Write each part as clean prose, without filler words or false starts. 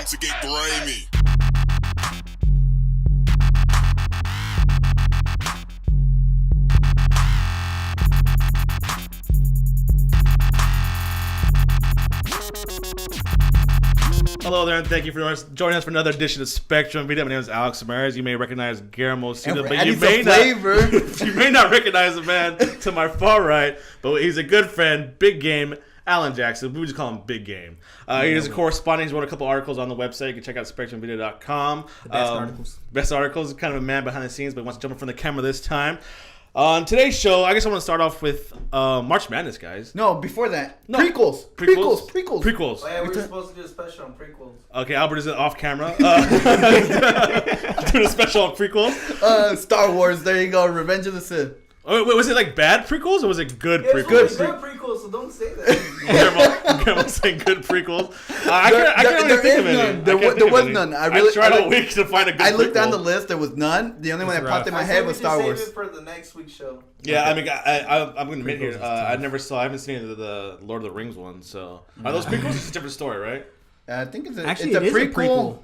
time to get grimy. Hello there, and thank you for joining us for another edition of Spectrum Vida. My name is Alex Samaras. You may recognize Guillermo Cida, but you may not recognize the man to my far right, but he's a good friend, Big Game, Alan Jackson. We just call him Big Game. He is a correspondent. He's wrote a couple articles on the website. You can check out spectrumvideo.com. The best articles. Best articles. Kind of a man behind the scenes, but he wants to jump in front of the camera this time. On today's show, I guess I want to start off with March Madness, guys. No, before that. No. Prequels. Prequels. Oh, yeah, we were supposed to do a special on prequels. Okay, Albert is off camera. Doing a special on prequels. Star Wars, there you go. Revenge of the Sith. Oh, wait, was it like bad prequels or was it good prequels? Good prequels, so don't say that. Guillermo saying good prequels. I can't really think of any. There was none. I tried all week to find a good prequel. I looked down the list. There was none. The only one that popped in my head was Star Wars. Save it for the next week's show. Yeah, I mean, I'm going to admit here, I haven't seen the Lord of the Rings one, so. Are those prequels? It's a different story, right? I think it's a prequel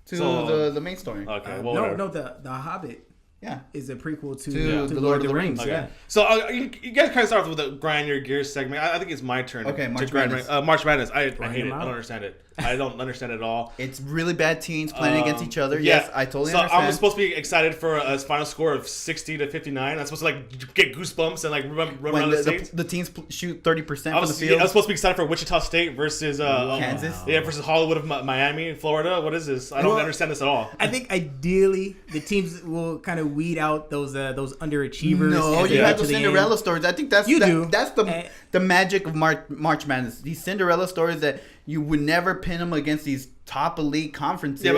to the main story. Okay, well, no, the Hobbit. Yeah, is a prequel to the Lord of the Rings. Okay. Yeah. So you guys kind of start off with the grind your gears segment. I think it's my turn. Okay, March Madness. March Madness. I hate it. I don't understand it. I don't understand it at all. It's really bad teams playing against each other. Yeah. Yes, I totally so understand. I'm supposed to be excited for a final score of 60-59. I'm supposed to like get goosebumps and like run around the seats. The teams shoot 30% from the field. I was supposed to be excited for Wichita State versus Kansas. Yeah, versus Hollywood of Miami, Florida. What is this? I don't understand this at all. I think ideally the teams will kind of weed out those underachievers. No, you have the Cinderella stories. I think that's the magic of March Madness. These Cinderella stories that you would never pin them against these top elite conferences. Yeah,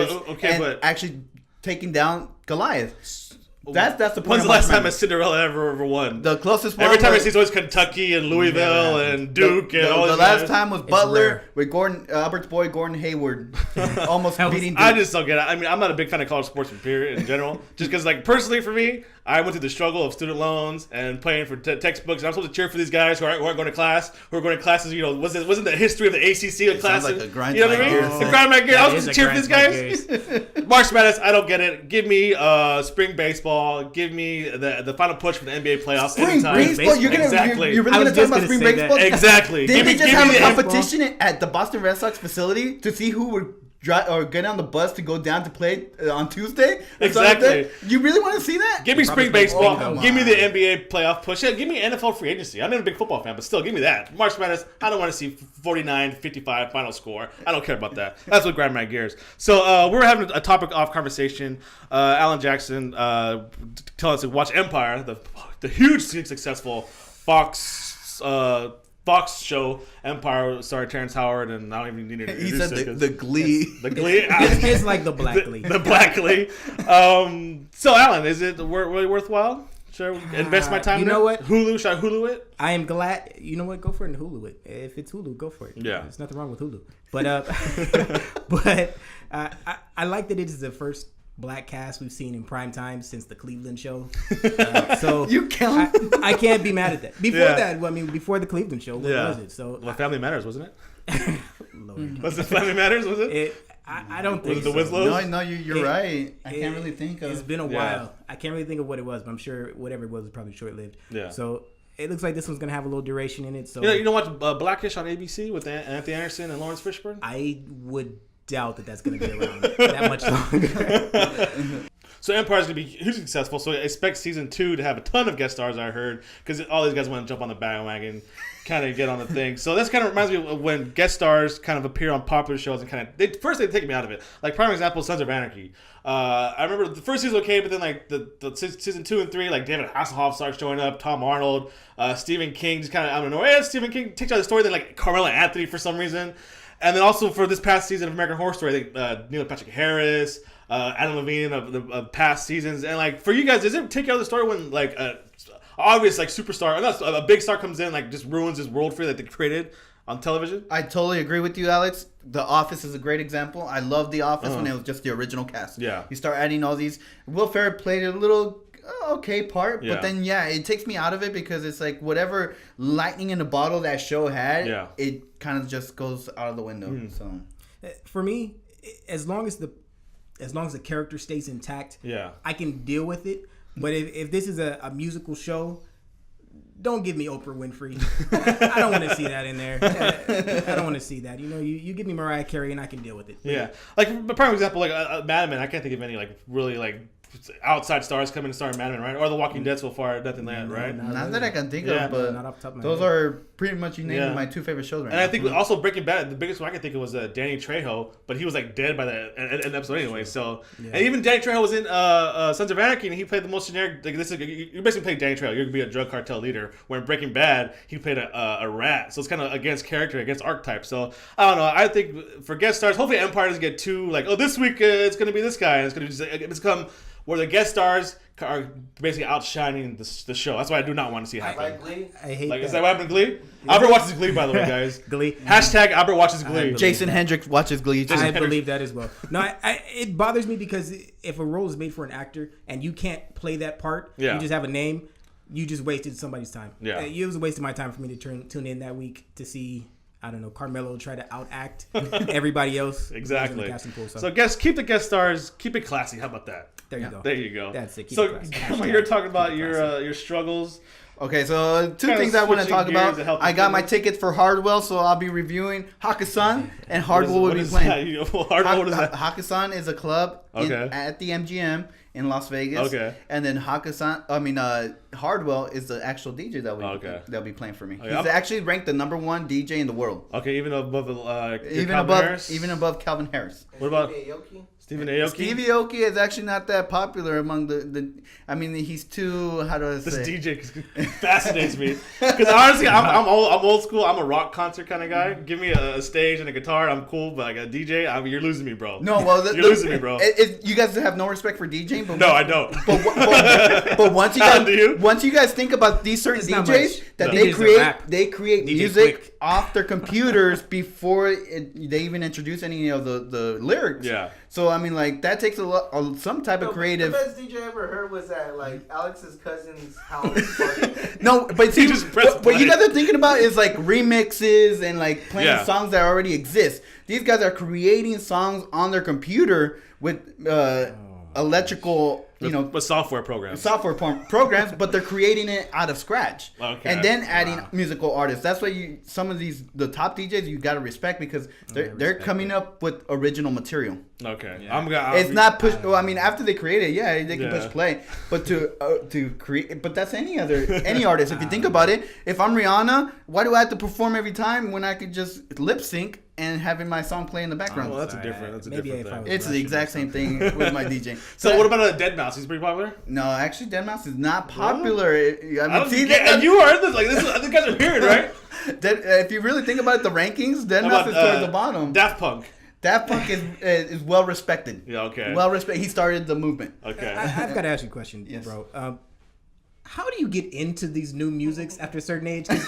but actually taking down Goliath. That's the point. When's the last time a Cinderella ever won? The closest one. Every time I see it's always Kentucky and Louisville and Duke and all. The last time was Butler with Albert's boy Gordon Hayward, almost beating Duke. I just don't get it. I mean, I'm not a big fan of college sports period in general. Just because, like, personally for me, I went through the struggle of student loans and paying for textbooks. And I'm supposed to cheer for these guys who aren't going to class, who are going to classes. You know, wasn't the history of the ACC of classes? Sounds like a grind. You know what I mean? The grind my gears. I was supposed to cheer for these guys. March Madness, I don't get it. Give me spring baseball. Give me the final push for the NBA playoffs. Spring baseball? You're really gonna talk about spring baseball? Exactly. Did they just have a competition at the Boston Red Sox facility to see who would or get on the bus to go down to play on Tuesday? Exactly. You really want to see that? Give me spring baseball. Give me the NBA playoff push. Yeah, give me NFL free agency. I'm not a big football fan, but still, give me that. March Madness, I don't want to see 49-55 final score. I don't care about that. That's what grind my gears. So we're having a topic off conversation. Alan Jackson telling us to watch Empire, the hugely successful Fox show Empire, starring Terrence Howard, and I don't even need to introduce it. He said the Glee. The Glee. It's like the Black Glee. The Black Glee. So, Alan, is it really worthwhile? Should I invest my time? You know what? Hulu? Should I Hulu it? I am glad. You know what? Go for it and Hulu it. If it's Hulu, go for it. Yeah. There's nothing wrong with Hulu. But I like that it is the first Black cast we've seen in prime time since the Cleveland show. So you can't. I can't be mad at that. Before the Cleveland show, what was it? So Family Matters, wasn't it? Lord. Was it Family Matters? Was it? I don't think was it the Winslows? No, you're right. I can't really think of. It's been a while. I can't really think of what it was, but I'm sure whatever it was probably short lived. Yeah. So it looks like this one's gonna have a little duration in it. So you know what? Blackish on ABC with Anthony Anderson and Lawrence Fishburne. I would doubt that's going to be around that much longer. So Empire's going to be hugely successful. So I expect season 2 to have a ton of guest stars, I heard, because all these guys want to jump on the bandwagon, kind of get on the thing. So that's kind of reminds me of when guest stars kind of appear on popular shows and kind of they take me out of it. Like prime example, Sons of Anarchy. I remember the first season was okay, but then like the season 2 and 3, like David Hasselhoff starts showing up, Tom Arnold, Stephen King just kind of out of nowhere. Yeah, Stephen King takes out the story. Then like Carmela Anthony for some reason. And then also for this past season of American Horror Story, I think Neil Patrick Harris, Adam Levine of the past seasons, and like for you guys, does it take out of the story when like obvious like superstar, a big star comes in like just ruins this world for you that they created on television? I totally agree with you, Alex. The Office is a great example. I love The Office when it was just the original cast. Yeah, you start adding all these. Will Ferrell played a little okay part, but then it takes me out of it because it's like whatever lightning in the bottle that show had, it kind of just goes out of the window. So for me, as long as the character stays intact, Yeah. I can deal with it. But if this is a musical show, don't give me Oprah Winfrey. I don't want to see that in there. I don't want to see that. You give me Mariah Carey and I can deal with it. Yeah. Like, a prime example, like Mad Men, I can't think of any, like, really, like, outside stars coming to star in Mad Men, right? Or The Walking Dead so far, nothing like that, right? Not that I can think Yeah. of, but Not off the top of my those head. are pretty much you named my two favorite shows right And now. I think also Breaking Bad, the biggest one I can think of was Danny Trejo, but he was like dead by the end of the episode anyway. So, and even Danny Trejo was in Sons of Anarchy, and he played the most generic. Like this, you basically played Danny Trejo. You're gonna be a drug cartel leader. Where in Breaking Bad, he played a rat. So it's kind of against character, against archetype. So I don't know. I think for guest stars, hopefully Empire doesn't get too like, oh, this week it's gonna be this guy. And it's gonna just become where the guest stars are basically outshining the show. That's what I do not want to see happen. Like Glee. I hate Like, that. is that what happened to Glee? Albert watches Glee, by the way, guys. Glee. Hashtag Albert watches Glee. believe Jason Hendricks watches Glee. too. I believe that as well. No, it bothers me because if a role is made for an actor and you can't play that part, Yeah. you just have a name, you just wasted somebody's time. Yeah. It was a waste of my time for me to tune in that week to see, I don't know, Carmelo try to outact everybody else. who's in Exactly. the casting pool, So keep the guest stars, keep it classy. How about that? there you go. There you go. That's it. Keep So it classy. when you're talking Keep about it your struggles, Okay, so two Kinda things I want to switching talk gears about. to help I you got my finish. tickets for Hardwell, so I'll be reviewing Hakkasan, and Hardwell will what be is playing. that? What is that? Hakkasan is a club Okay. at the MGM in Las Vegas. Okay. And then Hardwell is the actual DJ that'll be playing for me. Okay, He's actually ranked the #1 DJ in the world, Okay, even above even Calvin above Harris? above Calvin Harris. What about Stevie Aoki? Stephen Aoki? Stevie Aoki is actually not that popular among the. I mean, he's too. How do I This say? DJ fascinates me because honestly, I'm old school. I'm a rock concert kind of guy. Give me a stage and a guitar, I'm cool. But like a DJ, you're losing me, bro. No, well, you're losing me, bro. You guys have no respect for DJing, but No, I don't. But once you guys Do you? once you guys think about these certain It's not DJs much. that No. they DJs create, a rap. they create DJ music Quick. off their computers before they even introduce any of the lyrics. Yeah. So I mean, like that takes some type of creative. The best DJ I ever heard was at like Alex's cousin's house party. No, but see, just press what you play. guys are thinking about is like remixes and like playing Yeah. songs that already exist. These guys are creating songs on their computer with electrical, with software programs. software programs, but they're creating it out of scratch. Okay. And then adding musical artists. That's why some of the top DJs you got to respect because they're coming up with original material. Okay. Yeah. It's not push. Well, I mean, after they create it, yeah, they can Yeah. push play. But to create, but that's any artist. If you think about it, if I'm Rihanna, why do I have to perform every time when I could just lip sync and having my song play in the background? Well, that's a different Maybe if I thing. was- It's the exact same thing with my DJing. So what about Dead Mouse? He's pretty popular. No, actually, Deadmau5 is not popular. I mean, see, And you heard this? Like this? I think guys are hearing right. if you really think about it, the rankings, How Deadmau5 about, is towards the bottom. Daft Punk. Daft Punk is well respected. Yeah. Okay. Well respected. He started the movement. Okay. I've got to ask you a question, Yes. bro. How do you get into these new musics after a certain age? 'Cause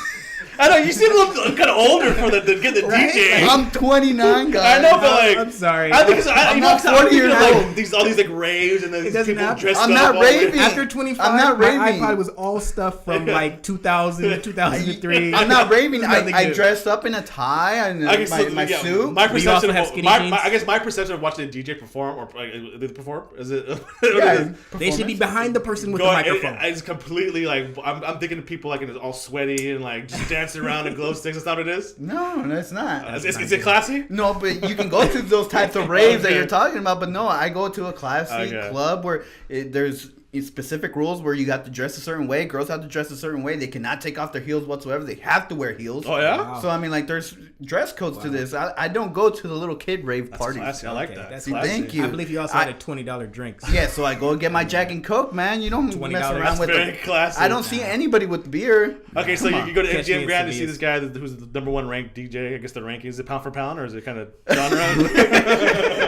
I know you seem a little kind of older for to get the DJ. I'm 29, guys. I know, but like, I'm sorry. I think it's, I'm not 40 years like old. all these like raves and then these doesn't people happen. dressed I'm up. not all raving. After 25, I'm not my raving. iPod was all stuff from like 2000, 2003. I'm not raving. Nothing I good. dressed up in a tie and I guess my yeah, suit. My But you perception also of have skinny my, jeans? I guess my perception of watching a DJ perform or did they perform is it? Yeah, They should be behind the person with Go the ahead, microphone. it's completely like I'm thinking of people like all sweaty and like just dancing around and glow sticks. That's not what it is. No, it's not. Is it classy? No, but you can go to those types of raves that Okay. you're talking about. But no, I go to a classy Okay. club where there's specific rules where you have to dress a certain way. Girls have to dress a certain way. They cannot take off their heels whatsoever. They have to wear heels. Oh yeah, Wow. So I mean, like, there's dress codes to this. I don't go to the little kid rave that's parties. classy. I like Okay, that. that's See, Classy. thank you. I believe you also I- had a $20 drinks. Yeah, so I go get my Jack and Coke, man. You don't $20. mess around That's with very the, classy. I don't see anybody with beer. Okay, so Come you on. go to Catch me MGM at Grand to see Seville's. this guy who's the #1 ranked DJ. I guess the ranking is it pound for pound or is it kind of genre?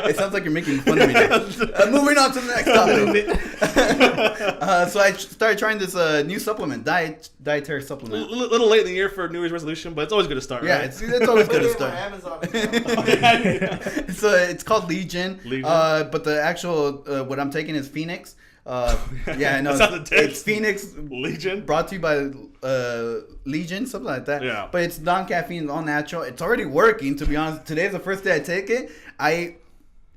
It sounds like you're making fun of me. Moving on to the next topic. So I started trying this new supplement, dietary supplement. Little late in the year for New Year's resolution, but it's always good to start. Yeah, right? it's always good to Put it on start. Amazon. So it's called Legion. Legion. But the actual what I'm taking is Phoenix. Yeah, I know. That sounds intense. It's Phoenix. Legion. Brought to you by Legion, something like that. Yeah. But it's non-caffeine, all natural. It's already working, to be honest. Today's the first day I take it.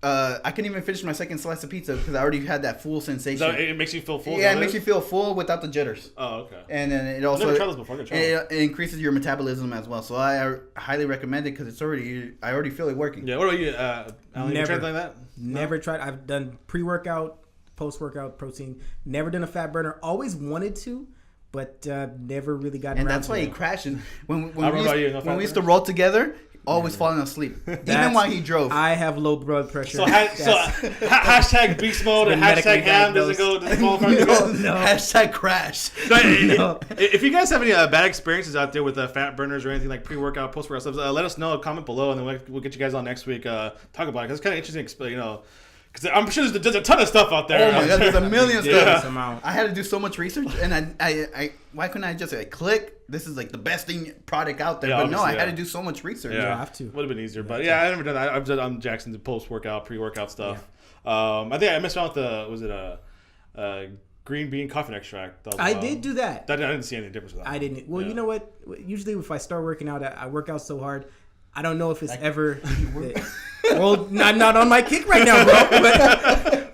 I couldn't even finish my second slice of pizza because I already had that full sensation. So it makes you feel full. Yeah, it makes you feel full without the jitters. Oh, okay. And then it I've also never tried this before. it increases your metabolism as well. So I highly recommend it because I already feel it working. Yeah. What about you, Alan? You tried like that? Never tried. I've done pre-workout, post-workout protein. Never done a fat burner. Always wanted to, but never really got. And that's why he crashed. When I remember we used to roll together. Always falling asleep, even while he drove. I have low blood pressure. So hashtag beast mode and hashtag ham doesn't qualify. No. Hashtag crash. If you guys have any bad experiences out there with fat burners or anything like pre-workout, post-workout stuff, let us know. Comment below, and then we'll get you guys on next week. Talk about it because it's kind of interesting. Because I'm sure there's a ton of stuff out there. Oh my god, there's a million stuff. Yeah. I had to do so much research, and I why couldn't I just click? This is like the best product out there. Yeah, but no, I had to do so much research. Yeah, You have to. Would have been easier, but yeah, I never done that. I've done Jackson's post-workout, pre-workout stuff. Yeah. I think I messed around with green bean coffee extract. I did do that. I didn't see any difference with that. I didn't. Well, you know what? Usually, if I start working out, I work out so hard. I don't know if it's ever. Well, not on my kick right now, bro.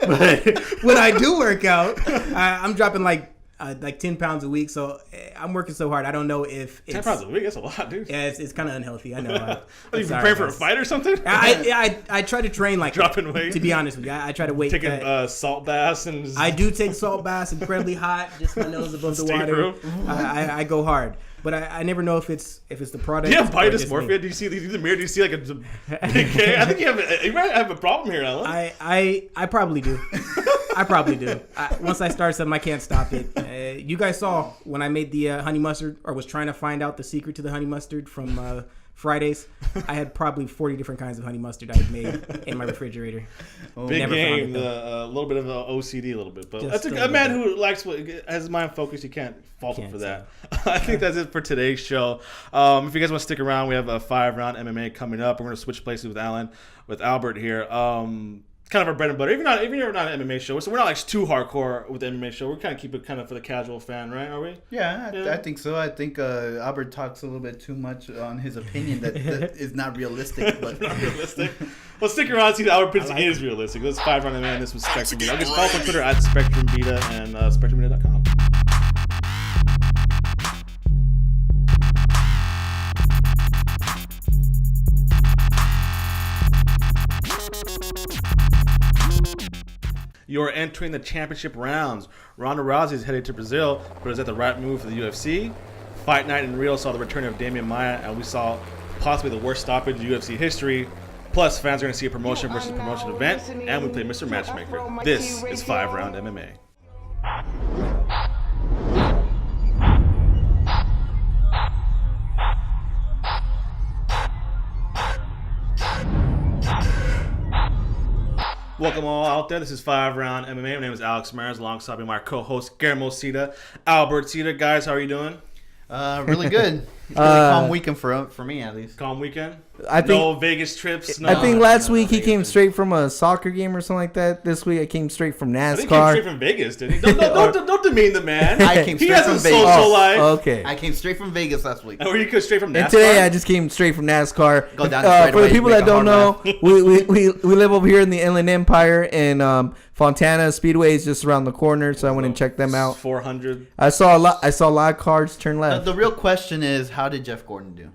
But when I do work out, I'm dropping like 10 pounds a week. So I'm working so hard. I don't know if it's 10 pounds a week. That's a lot, dude. Yeah, it's kind of unhealthy. I know. You prepare for a fight or something? I try to train like dropping weight. To be honest with you, I try to wait. Taking salt baths and. I do take salt baths, incredibly hot, just my nose above the water. I go hard. But I never know if it's the product. Do you have body dysmorphia? Do you see in the mirror? Do you see like a big K? I think you might have a problem here, Alan. I probably do. I probably do. Once I start something, I can't stop it. You guys saw when I made the honey mustard, or was trying to find out the secret to the honey mustard from Fridays. I had probably 40 different kinds of honey mustard I had made in my refrigerator. Big game, a little bit of OCD, a little bit, but Just that's a man who likes has his mind focused. You can't fault him for that. I think that's it for today's show. If you guys want to stick around, we have a 5-round MMA coming up. We're going to switch places with Albert here. Kind of our bread and butter. Even if we're not an MMA show, so we're not like too hardcore with the MMA show. We're kind of keep it kind of for the casual fan, right? Are we? Yeah, I think so. I think Albert talks a little bit too much on his opinion that is not realistic. But not realistic. Well, stick around and see that Albert opinion is realistic. This is 5-round MMA, and this was Spectrum Vida. I'll just follow us on Twitter at Spectrum Vida and SpectrumVida.com. You're entering the championship rounds. Ronda Rousey is headed to Brazil, but is that the right move for the UFC? Fight Night in Rio saw the return of Damian Maia, and we saw possibly the worst stoppage in UFC history. Plus, fans are going to see a promotion versus promotion event, and we play Mr. Matchmaker. This is 5-round MMA. Welcome all out there. This is 5-round MMA. My name is Alex Maris, alongside my co-host Guillermo Cita, Albert Cita. Guys, how are you doing? Really good. It's really calm weekend for me at least. Calm weekend. I think no Vegas trips. No. I think last week he came straight from a soccer game or something like that. This week I came straight from NASCAR. I think he came straight from Vegas, didn't he? Don't demean the man. I came he straight has from a Vegas. social life. Okay. I came straight from Vegas last week. Or you come straight from NASCAR. And today I just came straight from NASCAR. Go down the for the people make that a don't know, hard we live over here in the Inland Empire, and Fontana Speedway is just around the corner, so I went and checked them out. 400. I saw a lot of cars turn left. The real question is, how did Jeff Gordon do?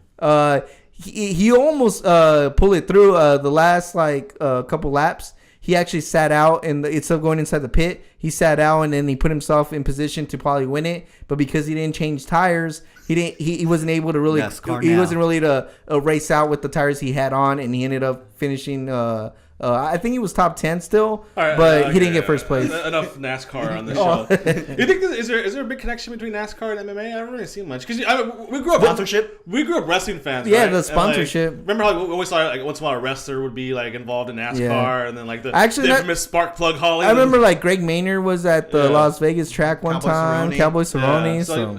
He almost pulled it through the last couple laps. He actually sat out, and instead of going inside the pit, he sat out, and then he put himself in position to probably win it. But because he didn't change tires, he wasn't able to really to race out with the tires he had on, and he ended up finishing. I think he was top 10 still, but he didn't get first place. Enough NASCAR on this show. You think is there a big connection between NASCAR and MMA? I haven't really seen much because we grew up sponsorship. We grew up wrestling fans. Yeah, right? the sponsorship. And, remember how we always saw once in a while a wrestler would be involved in NASCAR, and then the infamous Spark Plug Holly. I remember Greg Maynard was at the Las Vegas track one time. Cowboy Cerrone. So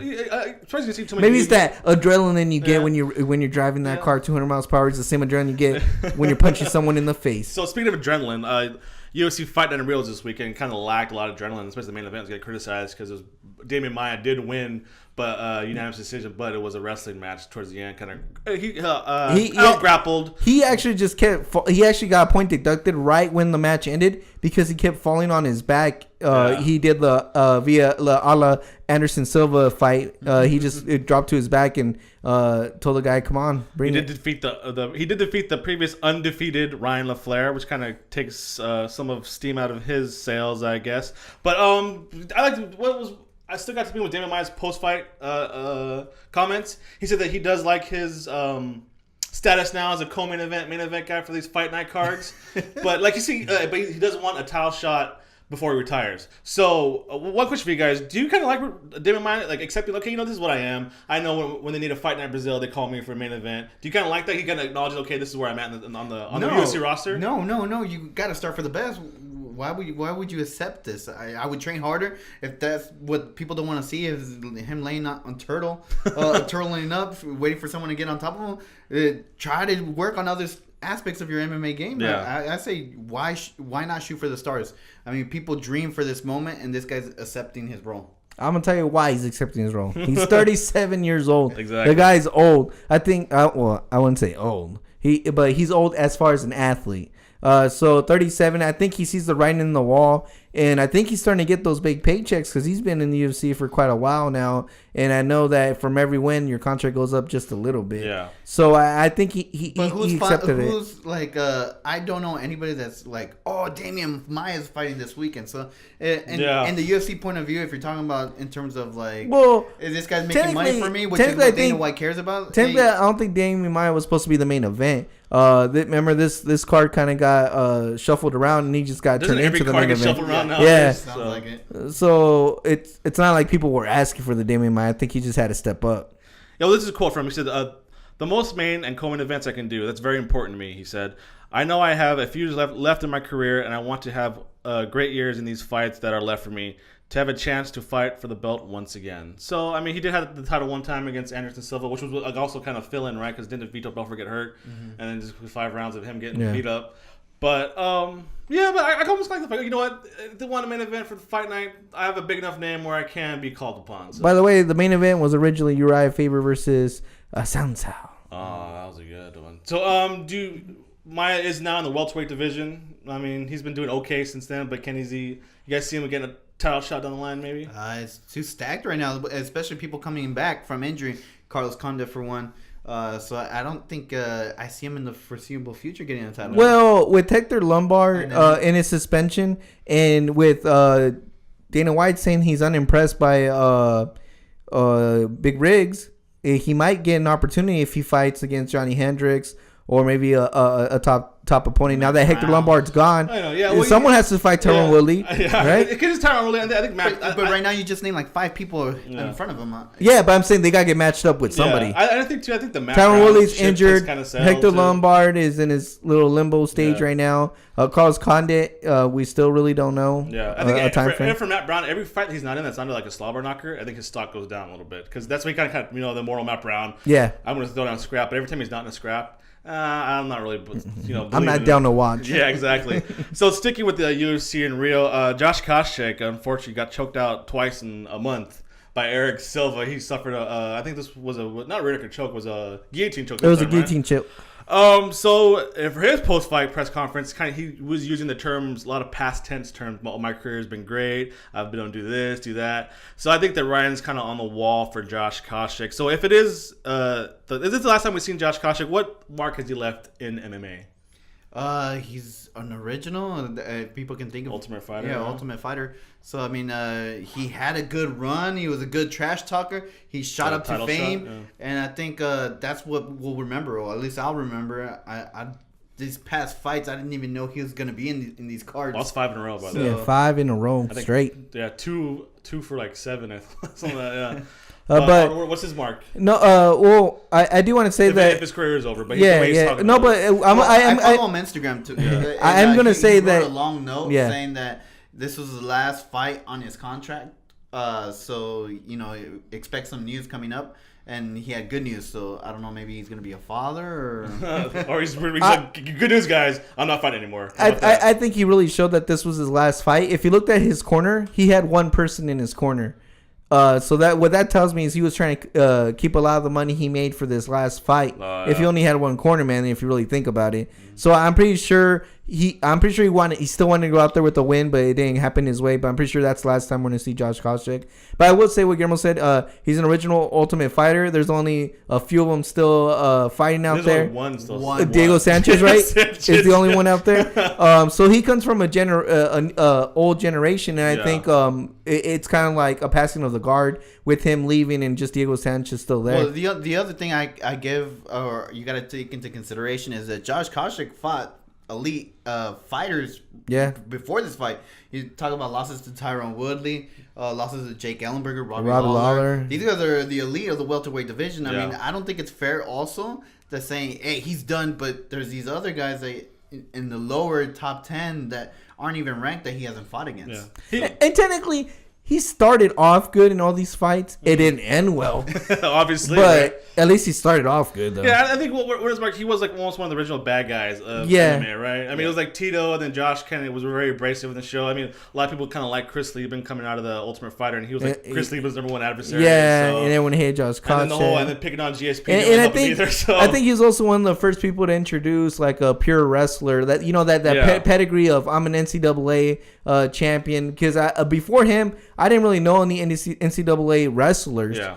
maybe it's that adrenaline you get when you're driving that car 200 miles per hour. It's the same adrenaline you get when you're punching someone in the face. So speaking of adrenaline, UFC Fight Night in Rio this weekend kind of lacked a lot of adrenaline, especially the main event was getting criticized because Damian Maia did win, but unanimous decision. But it was a wrestling match towards the end. Kind of he grappled. He actually just kept. He actually got a point deducted right when the match ended because he kept falling on his back. He did the via a la Anderson Silva fight. He just dropped to his back and told the guy, "Come on, bring it." Defeat he did defeat the previous undefeated Ryan LaFlair, which kind of takes some of steam out of his sails, I guess. But I still got to speak with Damon Maya's post-fight comments. He said that he does like his status now as a main event guy for these fight night cards. But like you see, but he doesn't want a title shot before he retires. So one question for you guys: do you kind of like Damon Maya, like accepting? Okay, this is what I am. I know when they need a fight night Brazil, they call me for a main event. Do you kind of like that? He kind of acknowledges, okay, this is where I'm at on the UFC roster. No. You got to start for the best. Why would you accept this? I would train harder if that's what people don't want to see is him laying on turtling up, waiting for someone to get on top of him. Try to work on other aspects of your MMA game. Yeah. I say why not shoot for the stars? I mean, people dream for this moment, and this guy's accepting his role. I'm gonna tell you why he's accepting his role. He's 37 years old. Exactly. The guy's old. I think. Well, I wouldn't say old. But he's old as far as an athlete. So 37, I think he sees the writing in the wall, and I think he's starting to get those big paychecks because he's been in the UFC for quite a while now, and I know that from every win, your contract goes up just a little bit. Yeah. So I think he accepted it. Who's like, I don't know anybody that's like, oh, Damian Maya's fighting this weekend. So, in the UFC point of view, if you're talking about in terms of like, well, is this guy's making money for me, which is what Dana White cares about? Technically, I don't think Damian Maya was supposed to be the main event. Remember this card kind of got shuffled around and he just got turned into the main event. Yeah, sounds like it. So it's not like people were asking for the Damian Maya. I think he just had to step up. Yeah, well, this is a quote from him. He said, "The most main and co-main events I can do. That's very important to me." He said, "I know I have a few years left in my career, and I want to have great years in these fights that are left for me." To have a chance to fight for the belt once again. So, I mean, he did have the title one time against Anderson Silva, which was also kind of fill-in, right? Because didn't Vito Belfort get hurt? Mm-hmm. And then just 5 rounds of him getting beat up. But, but I almost like the fact, you know what? If they want a main event for the fight night, I have a big enough name where I can be called upon. So. By the way, the main event was originally Uriah Faber versus Sansao. Oh, that was a good one. So, Maya is now in the welterweight division. I mean, he's been doing okay since then, but you guys see him getting a title shot down the line, maybe? It's too stacked right now, especially people coming back from injury. Carlos Condit, for one. So I don't think I see him in the foreseeable future getting a title. Well, with Hector Lombard in his suspension, and with Dana White saying he's unimpressed by Big Riggs, he might get an opportunity if he fights against Johnny Hendricks or maybe a top opponent. Now that Hector Lombard's gone, I know, yeah. Well, someone has to fight Tyron Woodley, right? It could just Tyron Woodley. I think Matt. But right now you just named like 5 people in front of him. Yeah, but I'm saying they gotta get matched up with somebody. Yeah. I think too. I think the Matt Tyron Woodley's injured. Hector too. Lombard is in his little limbo stage right now. Carlos Condit, we still really don't know. Yeah, I think a time frame. For Matt Brown, every fight he's not in that's under like a slobber knocker, I think his stock goes down a little bit because that's when he kind of the moral Matt Brown. Yeah, I'm gonna throw down scrap, but every time he's not in a scrap. I'm not really, I'm not down to watch. Yeah, exactly. So sticking with the UFC in Rio, Josh Koscheck unfortunately got choked out twice in a month by Eric Silva. He suffered I think this was not a rear naked choke, was a guillotine choke. It was a guillotine choke. So for his post-fight press conference, he was using the terms, a lot of past tense terms. My career has been great. I've been able to do this, do that. So I think that Ryan's kind of on the wall for Josh Koscheck. So if it is, is this the last time we've seen Josh Koscheck? What mark has he left in MMA? He's an original. People can think of Ultimate Fighter. Yeah, Ultimate Fighter. So I mean, he had a good run. He was a good trash talker. He shot up to fame, and I think that's what we'll remember, or at least I'll remember. These past fights, I didn't even know he was gonna be in these cards. Well, that's 5 in a row, by the way. Yeah, 5 in a row straight. Yeah, two for like 7. Something like that. Yeah. But what's his mark? No, well, I do want to say that if his career is over, but no, but I follow him on Instagram too. I'm gonna say that he wrote a long note saying that this was the last fight on his contract. So expect some news coming up. And he had good news, so I don't know. Maybe he's gonna be a father, or he's like, good news, guys. I'm not fighting anymore. I think he really showed that this was his last fight. If you looked at his corner, he had one person in his corner. So that what that tells me is he was trying to keep a lot of the money he made for this last fight. If he only had one corner, man, if you really think about it. So I'm pretty sure he still wanted to go out there with the win, but it didn't happen his way. But I'm pretty sure that's the last time we're gonna see Josh Koscheck. But I will say what Guillermo said. He's an original Ultimate Fighter. There's only a few of them still fighting out there. Only one still. Diego Sanchez, right? Sanchez. Is the only one out there. So he comes from a old generation, and I think it's kind of like a passing of the guard with him leaving and just Diego Sanchez still there. Well, the other thing I give, or you got to take into consideration, is that Josh Koscheck fought elite fighters before this fight. You talk about losses to Tyron Woodley, losses to Jake Ellenberger, Robbie Lawler. These guys are the elite of the welterweight division. I mean, I don't think it's fair also to saying, hey, he's done, but there's these other guys that in the lower top 10 that aren't even ranked that he hasn't fought against. And technically, he started off good in all these fights. It didn't end well, obviously, but at least he started off good though. Yeah, I think he was like almost one of the original bad guys of MMA, right? I mean, it was like Tito, and then Josh Kennedy was very abrasive in the show. I mean, a lot of people kind of like Chris Lieben coming out of the Ultimate Fighter, and he was like Chris Lieben's number one adversary. Yeah, and then when he hit Josh Koscheck, and then picking on GSP, and I think he was also one of the first people to introduce like a pure wrestler that that pedigree of I'm an NCAA champion, because before him I didn't really know any NCAA wrestlers. Yeah.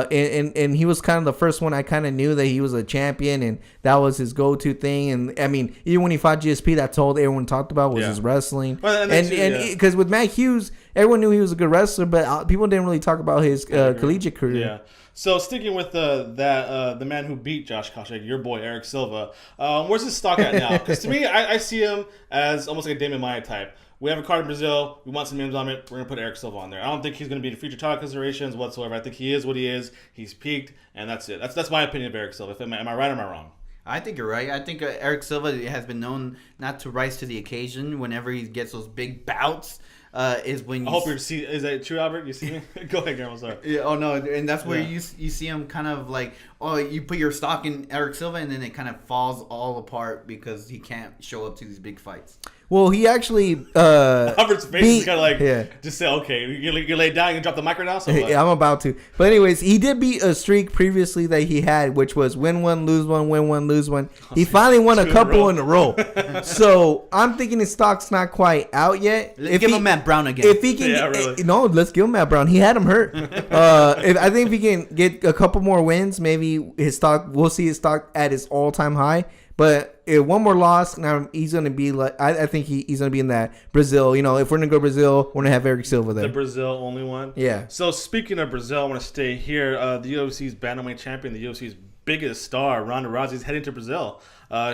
And he was kind of the first one I kind of knew that he was a champion, and that was his go-to thing. And I mean, even when he fought GSP, that's all everyone talked about was his wrestling. Well, and because with Matt Hughes, everyone knew he was a good wrestler, but people didn't really talk about his collegiate career. Yeah. So sticking with the man who beat Josh Koscheck, your boy Eric Silva, where's his stock at now? Because to me, I see him as almost like a Damian Maia type. We have a card in Brazil. We want some names on it. We're going to put Eric Silva on there. I don't think he's going to be in future title considerations whatsoever. I think he is what he is. He's peaked, and that's it. That's my opinion of Eric Silva. Am I right or am I wrong? I think you're right. I think Eric Silva has been known not to rise to the occasion whenever he gets those big bouts. Is when I hope you see. Is that true, Albert? You see me? Go ahead, Guillermo. Sorry. Yeah. Oh no, and that's where you see him kind of like, you put your stock in Eric Silva, and then it kind of falls all apart because he can't show up to these big fights. Well, he actually Albert's face is kind of like just say, okay, you lay down, you drop the mic right now. So I'm about to. But anyways, he did beat a streak previously that he had, which was win one, lose one, win one, lose one. He finally won a couple in a row. So I'm thinking his stock's not quite out yet. Let's give him Matt Brown again. If he can, let's give him Matt Brown. He had him hurt. I think if he can get a couple more wins, maybe his stock. We'll see his stock at his all-time high. But if one more loss, now he's going to be like, I think he's going to be in that Brazil. You know, if we're going to go Brazil, we're going to have Eric Silva there. The Brazil only one? Yeah. So speaking of Brazil, I want to stay here. The UFC's bantamweight champion, the UFC's biggest star, Ronda Rousey, is heading to Brazil.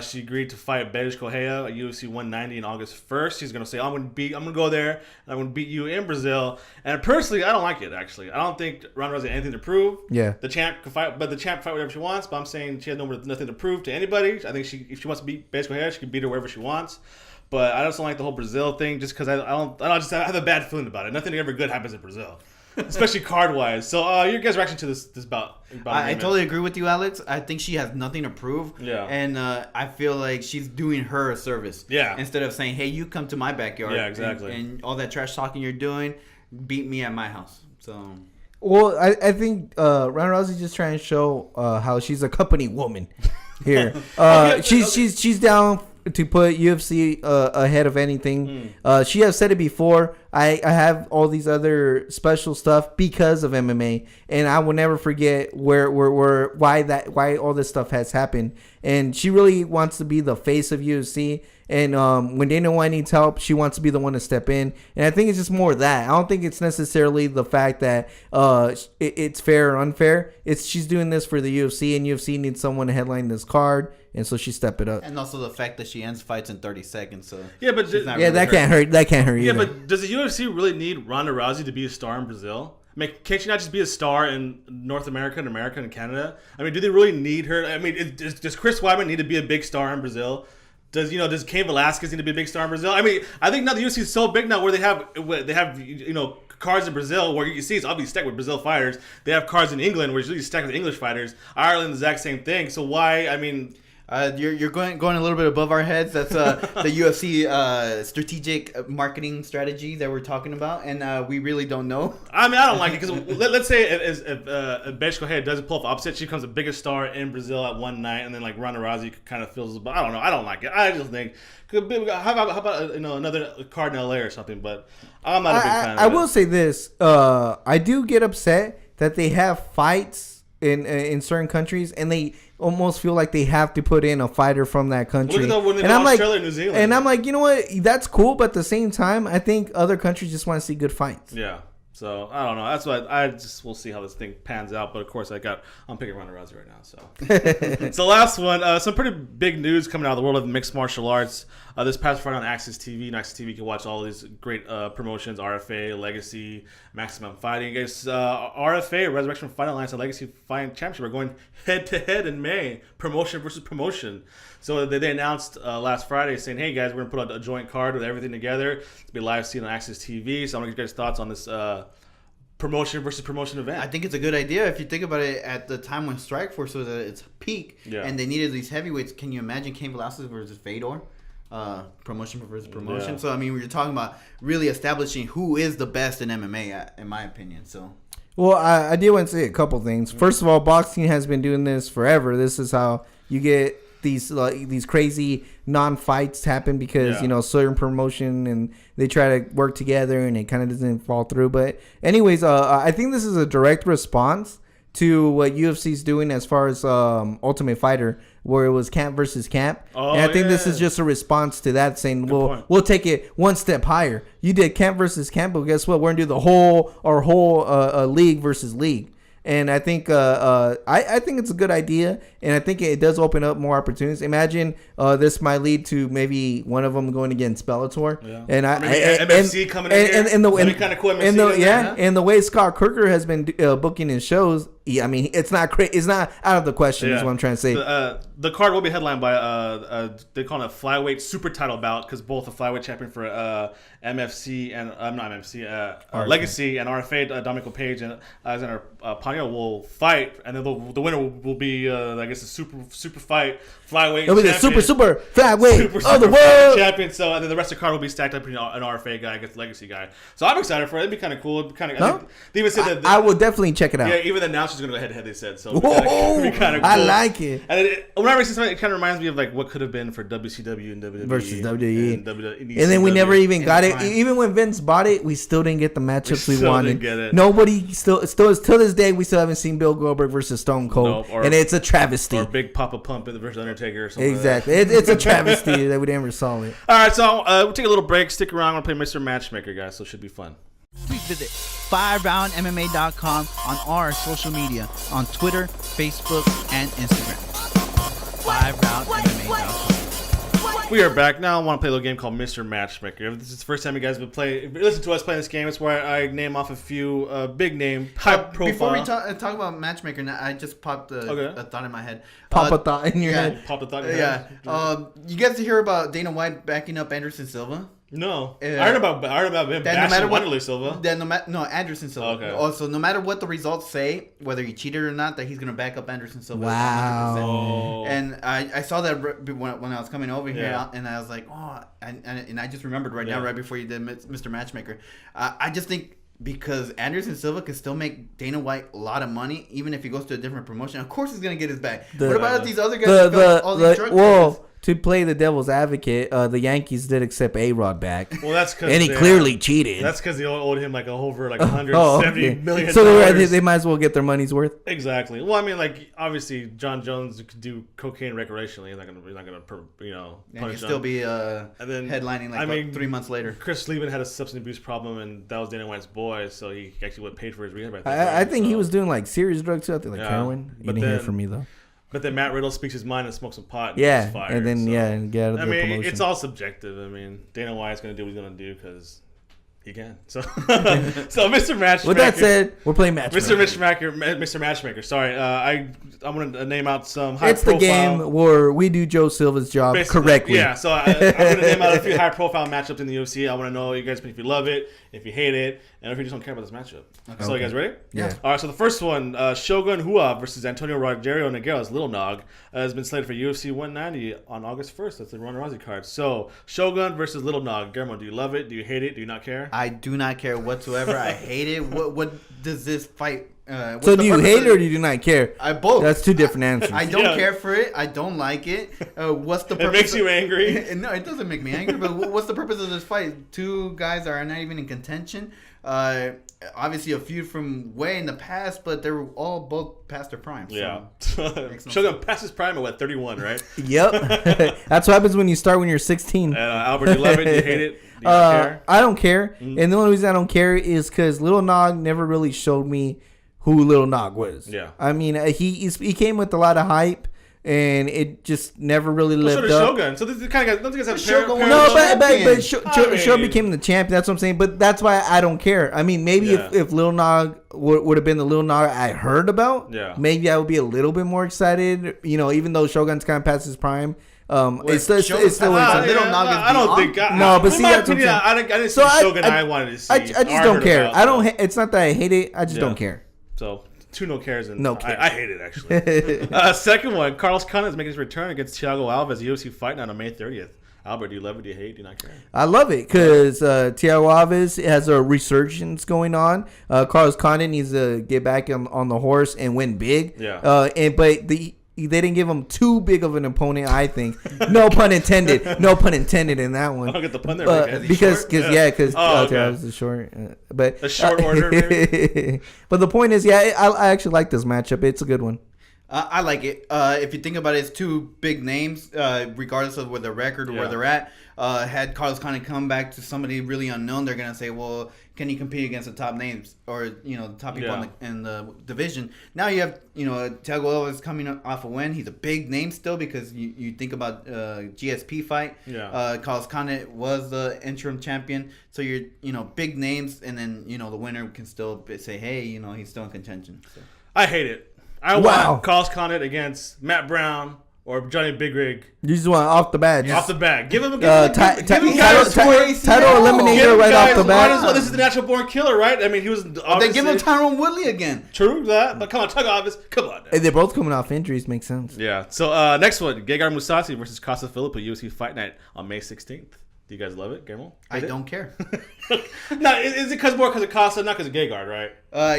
She agreed to fight Betis Correia at UFC 190 on August 1st. She's going to say, I'm going to go there, and I'm going to beat you in Brazil. And personally, I don't like it, actually. I don't think Ronda Rousey has anything to prove. Yeah. The champ can fight, but the champ can fight whatever she wants. But I'm saying she has nothing to prove to anybody. I think if she wants to beat Betis Correia, she can beat her wherever she wants. But I just don't like the whole Brazil thing, just because I have a bad feeling about it. Nothing ever good happens in Brazil. Especially card-wise. So your guys' reaction to this bout? I totally agree with you, Alex. I think she has nothing to prove. Yeah. And I feel like she's doing her a service. Yeah. Instead of saying, hey, you come to my backyard. Yeah, exactly. And all that trash talking you're doing, beat me at my house. So. Well, I think Ronda Rousey's just trying to show how she's a company woman here. She's down to put UFC ahead of anything. She has said it before. I have all these other special stuff because of MMA, and I will never forget why all this stuff has happened. And she really wants to be the face of UFC. And when Dana White needs help, she wants to be the one to step in. And I think it's just more that. I don't think it's necessarily the fact that it's fair or unfair. It's she's doing this for the UFC, and UFC needs someone to headline this card, and so she stepped it up. And also the fact that she ends fights in 30 seconds. So yeah, but that can't hurt. That can't hurt either. Yeah, but does the UFC really need Ronda Rousey to be a star in Brazil? I mean, can't she not just be a star in North America and America and Canada? I mean, do they really need her? I mean, does Chris Weidman need to be a big star in Brazil? Does Cain Velasquez need to be a big star in Brazil? I mean, I think now the UFC is so big now where they have cards in Brazil where you see it's obviously stacked with Brazil fighters. They have cards in England where it's really stacked with English fighters. Ireland, the exact same thing. So why? I mean, You're going a little bit above our heads. That's the UFC strategic marketing strategy that we're talking about, and we really don't know. I mean, I don't like it because let's say if Mexico head doesn't pull off upset, she becomes the biggest star in Brazil at one night, and then like Ronda Rousey kind of feels. But I don't know. I don't like it. I just think how about another card in LA or something. But I'm not a big fan. I will say this. I do get upset that they have fights in certain countries, and they almost feel like they have to put in a fighter from that country. Look at when they and go I'm like, Australia, New Zealand. and I'm like, you know what? That's cool, but at the same time, I think other countries just want to see good fights. Yeah. So I don't know. That's what we'll see how this thing pans out. But of course, I'm picking Ronda Rousey right now. So, so last one, some pretty big news coming out of the world of mixed martial arts. This past Friday on Access TV. And Access TV, you can watch all these great promotions: RFA, Legacy, Maximum Fighting. Guys, RFA, Resurrection Fight Alliance, and Legacy Fighting Championship are going head to head in May. Promotion versus promotion. So they announced last Friday saying, "Hey guys, we're gonna put out a joint card with everything together. It'll be live seen on Access TV." So I'm gonna get you guys' thoughts on this promotion versus promotion event. I think it's a good idea if you think about it. At the time when Strikeforce was at its peak, and they needed these heavyweights, can you imagine Cain Velasquez versus Fedor? Promotion versus promotion. Yeah. So I mean, we're talking about really establishing who is the best in MMA, in my opinion. So. Well, I did want to say a couple things. First of all, boxing has been doing this forever. This is how you get these crazy non-fights happen because certain promotion and they try to work together and it kind of doesn't fall through. But anyways, I think this is a direct response to what UFC's doing as far as Ultimate Fighter, where it was camp versus camp. And I think this is just a response to that, saying we'll take it one step higher. You did camp versus camp, but guess what? We're gonna do the whole league versus league. And I think I think it's a good idea, and I think it does open up more opportunities. Imagine this might lead to maybe one of them going against Bellator, and MFC coming in and the kind of cool. MFC and the way Scott Kirker has been booking his shows. I mean, it's not it's not out of the question. Is what I'm trying to say. The card will be headlined by they call it a flyweight super title bout because both the flyweight champion for MFC and not MFC Legacy and RFA Dominical Page and Alexander Ponyo will fight, and then the winner will be I guess a super fight flyweight. It'll be the super flyweight of the world champion. So and then the rest of the card will be stacked up between an RFA guy against Legacy guy. So I'm excited for it. It'd be kind of cool. They even said that I will definitely check it out. Yeah, even the announcers going to go head to head. They said so. It'd be kind of cool. I like it. And whenever I see something, it kind of reminds me of like what could have been for WCW and WWE versus WWE. And then we never even got it. Even when Vince bought it, we still didn't get the matchups we wanted. Didn't get it. Nobody still till this day we still haven't seen Bill Goldberg versus Stone Cold, and it's a travesty. Or Big Papa Pump versus Undertaker or something. Exactly, it's a travesty that we never saw it. All right, so we'll take a little break. Stick around. We'll play Mr. Matchmaker, guys. So it should be fun. Please visit 5roundmma.com on our social media on Twitter, Facebook, and Instagram. 5roundmma.com. We are back. Now I want to play a little game called Mr. Matchmaker. If this is the first time you guys have listen to us playing this game, it's where I name off a few big name, high profile. Before we talk about Matchmaker, I just popped a thought in my head. Pop a thought in your head. Pop a thought in your head. You guys hear about Dana White backing up Anderson Silva? No, I heard about him bashing Wanderlei Silva. Anderson Silva. Okay. Also, no matter what the results say, whether he cheated or not, that he's gonna back up Anderson Silva. Wow. 100%. Oh. And I saw that when I was coming over here, and I was like, and I just remembered now, right before you did Mr. Matchmaker. I just think because Anderson Silva can still make Dana White a lot of money, even if he goes to a different promotion. Of course, he's gonna get his back. What about these other guys? All these drug cases? To play the devil's advocate, the Yankees did accept A-Rod back. Well, that's because and he clearly cheated. That's because they owed him like over like $170 million. So they might as well get their money's worth. Exactly. Well, I mean, like obviously John Jones could do cocaine recreationally. He's not gonna and he'd still be headlining like 3 months later. Chris Lehman had a substance abuse problem, and that was Dana White's boy, so he actually paid for his rehab. I think he was doing like serious drugs too. I think like heroin. You didn't hear it from me though. But then Matt Riddle speaks his mind and smokes some pot. And yeah, fired, and then so. and get out of the promotion. It's all subjective. I mean, Dana White's gonna do what he's gonna do because He can. So, Mr. Matchmaker. With that said, we're playing Matchmaker. Mr. Matchmaker. Sorry, I want to name out some high It's profile. the game where we do Joe Silva's job correctly. Yeah, so I'm going to name out a few high profile matchups in the UFC. I want to know you guys if you love it, if you hate it, and if you just don't care about this matchup. Okay. So, you guys ready? Yeah. All right, so the first one, Shogun Rua versus Antonio Rogerio Nogueira's Little Nog, has been slated for UFC 190 on August 1st. That's the Ronda Rousey card. So, Shogun versus Little Nog. Guillermo, do you love it? Do you hate it? Do you not care? I do not care whatsoever. I hate it. What does this fight? So do you hate it or do you do not care? I both. That's two different answers. I don't care for it. I don't like it. What's the purpose? It makes you angry. No, it doesn't make me angry. But what's the purpose of this fight? Two guys are not even in contention. Obviously a feud from way in the past, but they were all both past their prime. Yeah. No Shogun past his prime at 31, right? Yep. That's what happens when you start when you're 16. Albert, do you love it? Do you hate it? Do you not care? I don't care. And the only reason I don't care is because Little Nog never really showed me who Little Nog was. Yeah. I mean, he came with a lot of hype, and it just never really lived So did up. Shogun. So this is kind of don't you guys have Shogun parallel- No, Champion. but Show became the champ. That's what I'm saying. But that's why I don't care. I mean, maybe if Lil Nog would have been the Lil Nog I heard about, maybe I would be a little bit more excited. You know, even though Shogun's kind of past his prime. It's still Little Nog is I don't think. No, but in see, my that's what I'm opinion, I didn't see Shogun. I wanted to see. I just don't care. About, I don't. It's not that I hate it. I just don't care. So. Two no cares and no cares. I hate it actually. Second one, Carlos Condit is making his return against Thiago Alves UFC fight night on May 30th. Albert, do you love it? Do you hate it? Do you not care? I love it because Thiago Alves has a resurgence going on. Carlos Condit needs to get back on the horse and win big. Yeah. But they didn't give him too big of an opponent, I think. No pun intended. No pun intended in that one. I don't get the pun there. Because Thiago is short. But a short order, maybe? But the point is, I actually like this matchup. It's a good one. I like it. If you think about it, it's two big names, regardless of where the record or where they're at. Had Carlos Condit come back to somebody really unknown, they're gonna say, "Well, can he compete against the top names or the top people in the division?" Now you have Thiago Alves coming off a win. He's a big name still because you think about GSP fight. Yeah. Carlos Condit was the interim champion, so you're big names, and then the winner can still say, "Hey, he's still in contention." So. I hate it. I want Carlos Condit against Matt Brown or Johnny Big Rig. You just want off the bat. Off the bat. Give him title eliminator right off the bat. This is the natural born killer, right? I mean, he was obviously... They give him Tyrone Woodley again. True that, but come on, Alves. Come on. Hey, they're both coming off injuries. Makes sense. Yeah. So next one, Gegard Mousasi versus Costa Philippe UFC Fight Night on May 16th. Do you guys love it, Guillermo? I don't care. No, is it more because of Costa, not because of Gegard, right?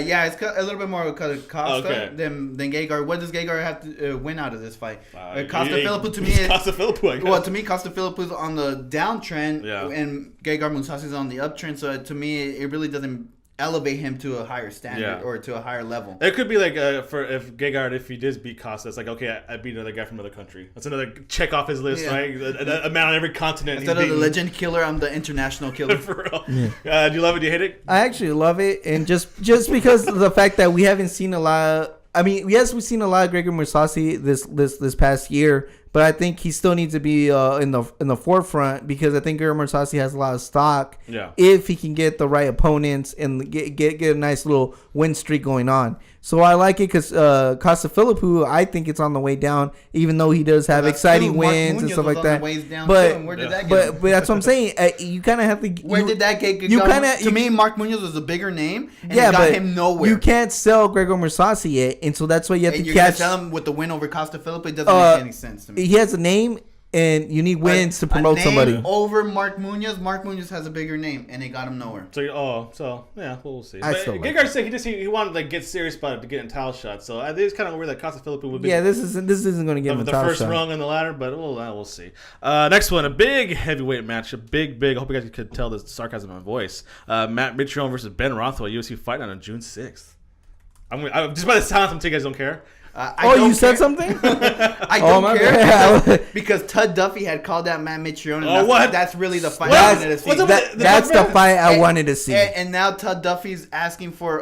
Yeah, it's a little bit more because of Costa than Gegard. What does Gegard have to win out of this fight? Costa Philippe to me is Costa Philippe. Well, to me, Costa Philippe is on the downtrend, and Gegard Mousasi is on the uptrend. So to me, it really doesn't elevate him to a higher standard or to a higher level. It could be like if Gegard, if he did beat Costa, it's like, okay, I beat another guy from another country. That's another check off his list, right? A man on every continent. Instead of the legend killer, I'm the international killer. For real. Yeah. Do you love it? Do you hate it? I actually love it, and just because of the fact that we haven't seen a lot. We've seen a lot of Gregor Mousasi this past year, but I think he still needs to be in the forefront because I think Gregor Mousasi has a lot of stock. Yeah. If he can get the right opponents and get a nice little win streak going on. So I like it because Costa Philippe, who I think it's on the way down, even though he does have exciting wins and stuff like that. But that's what I'm saying. You kind of have to. Where did that get? To me, Mark Munoz was a bigger name, and got him nowhere. You can't sell Gregor Mousasi yet, and so that's why you have to you're catch. Gonna sell him with the win over Costa Philippe. It doesn't make any sense to me. He has a name. And you need wins to promote somebody. Over Mark Munoz. Mark Munoz has a bigger name, and it got him nowhere. So we'll see. Gegard said he wanted to get serious about it to get in title shots. So I think it's kind of weird that Costa Philippe would be. Yeah, this isn't going to get him a title shot. The first rung on the ladder, but we'll see. Next one, a big heavyweight match, a big. I hope you guys could tell the sarcasm in my voice. Matt Mitrione versus Ben Rothwell, UFC Fight Night on June 6th. I'm just by the sound, some of you guys don't care. You said something? I don't care because Tud Duffy had called out Matt Mitrione. That's really the fight I wanted to see. That's the fight I wanted to see. And now Tud Duffy's asking for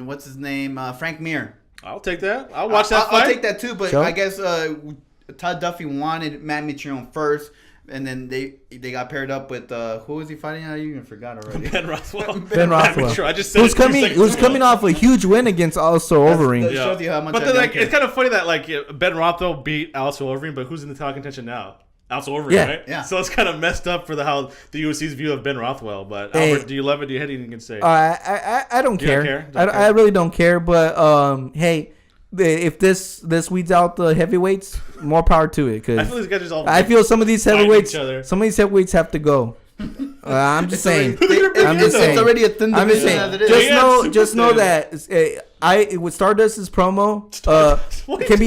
what's his name? Frank Mir. I'll take that. I'll watch that fight. I'll take that too. But I guess Tud Duffy wanted Matt Mitrione first. and then they got paired up with who was he fighting? I even forgot already. Ben Rothwell. Ben Rothwell. Sure, I just said who's coming off a huge win against Alistair Overeem. That shows you how much. But I then, don't like, care. it's kind of funny that like Ben Rothwell beat Alistair Overeem, but who's in the title contention now? Alistair Overeem, Yeah. right? Yeah. So it's kind of messed up for how the UFC's view of Ben Rothwell. But Hey. Albert, do you love it? Do you have anything you can say? I don't You don't care. care? Don't I really don't care. But hey, if this weeds out the heavyweights, more power to it. I Cause feel these guys just all. I feel some of these fighting heavyweights, each other. have to go. I'm just saying. I'm just It's saying. already a thin I'm just division saying. as it is. Just Yeah, know, super just know thin. that with Stardust's promo What? can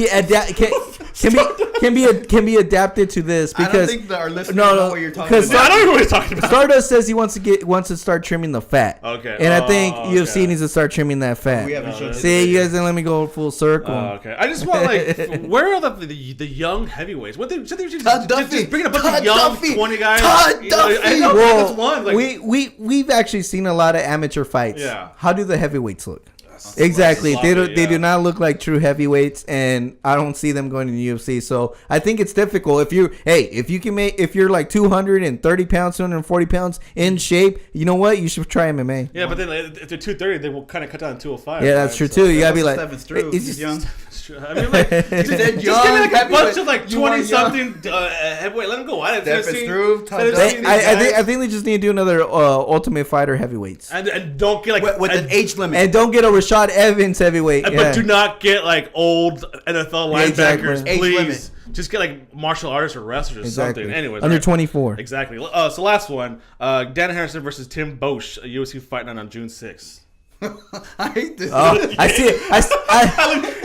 be adapted to this I don't because think that our listeners no, know what you're talking because I about. don't know what he's talking about. Stardust says he wants to start trimming the fat. Okay. And I think Oh, UFC okay. needs to start trimming that fat. We haven't No, showed that's- this See, you video. guys didn't let me go full circle. Okay. I just want like, where are the young heavyweights? What they just, Todd Duffy. just bring a bunch Todd of young Duffy. 20 guys. Todd You know, I Duffy. know Well, that's one. Like, we've actually seen a lot of amateur fights. Yeah. How do the heavyweights look? Exactly. They sloppy, do yeah. not look like true heavyweights, and I don't see them going to the UFC. So I think it's difficult. If you're like 230 pounds, 240 pounds in shape, you know what? You should try MMA. yeah, but then if they're 230, they will kind of cut down to 205. Yeah, that's right? true So- too. You gotta be like, Stephens through. it's He's just- young. That's true. I mean, like, just said give young me like a bunch heavyweight. of like You want 20 something heavyweight. Let them go. I Stephens didn't see. through. Todd Instead of Duffy. seeing I these guys- think they just need to do another Ultimate Fighter heavyweights, and don't get like With an age limit. and don't get a Rashad Evans heavyweight. But Yeah. do not get like old NFL Yeah, exactly. linebackers, Age please. limit. Just get like martial artists or wrestlers or Exactly. something. Anyways, Under right. 24. Exactly. So last one, Dan Harrison versus Tim Bosch, a UFC fight night on June 6th. I hate this. Oh, I see it.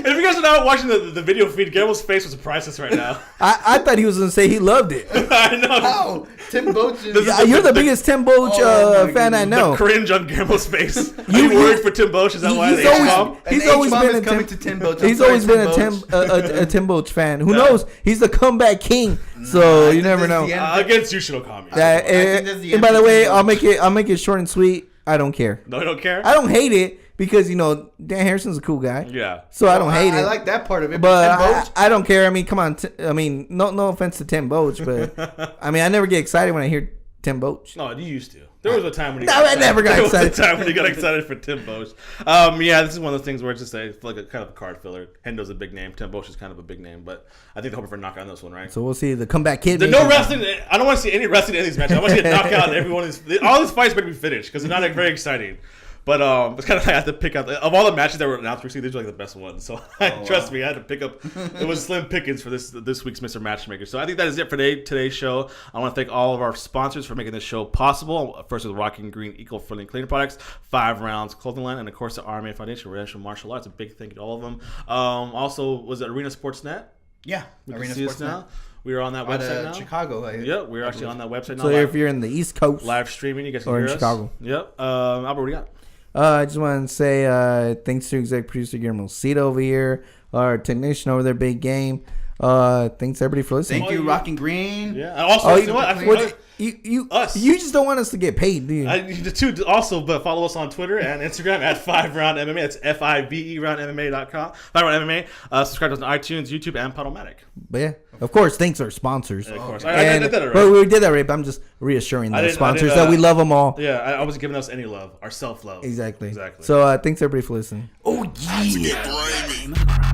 If you guys are not watching the video feed, Gabriel's face was priceless right now. I thought he was gonna say he loved it. I know. How? Tim Boach is... Yeah, you're the biggest Tim Boach Oh, my fan I goodness. know. The cringe on Gabriel's face. Are you worried for Tim Bosch? Is that why He's the always- H-bomb? An He's always H-bomb been is a coming Tim- to Tim Boach. He's I'm always sorry, been a Tim Boach fan. Who Yeah. knows? He's the comeback king. So I you think never this know. is the end. Against Yushiro Kami. That- think that's the and by the end for way, Tim I'll make it short and sweet. I don't care. No, you don't care? I don't hate it because Dan Harrison's a cool guy. Yeah. So I don't hate it. I like that part of it. But Tim Boach, I don't care. I mean, come on. No offense to Tim Boach, but I mean, I never get excited when I hear Tim Boach. No, you used to. There was a time when you No, I never got excited. There was a time when you got excited for Tim Bosch. Yeah, this is one of those things where it's just I feel like a kind of a card filler. Hendo's a big name. Tim Bosch is kind of a big name, but I think they're hoping for a knockout on this one, right? So we'll see the comeback kid. There's no wrestling. I don't want to see any wrestling in these matches. I want to see a knockout in every one of these. All these fights better be finished because they're not like, very exciting. But it's kind of like I had to pick out of all the matches that were announced recently. These were like the best ones. So trust me, I had to pick up. It was slim pickings for this week's Mr. Matchmaker. So I think that is it for today's show. I want to thank all of our sponsors for making this show possible. First with Rocking Green Eco-Friendly Cleaning Products, 5 Rounds Clothing Line, and of course the RMA Foundation, Residential Martial Arts. A big thank you to all of them. Also was it Arena Sportsnet? yeah, We can Arena see us Sports now. We are on that Out website of now. Chicago. Yeah, we're actually on that website now. So if you're in the East Coast, live streaming, you guys can Or in hear us. Chicago. Yep. Albert, what do you got? I just want to say thanks to exec producer Guillermo Cito over here, our technician over there, Big Game. Thanks everybody for listening. Thank you, Rocking Green. Yeah. And also, Oh, you know what? I forgot. you Us. you just don't want us to get paid, do you? But follow us on Twitter and Instagram at 5Round MMA. That's FIVE roundmma.com. 5Round MMA. Subscribe to us on iTunes, YouTube, and Podomatic. But yeah, of course, thanks our sponsors. Of course. And, I did that already. But we did that already. But I'm just reassuring I the didn't, sponsors that we love them all. Yeah, I wasn't giving us any love. Our self-love. Exactly. Exactly. So thanks everybody for listening. Oh, yeah.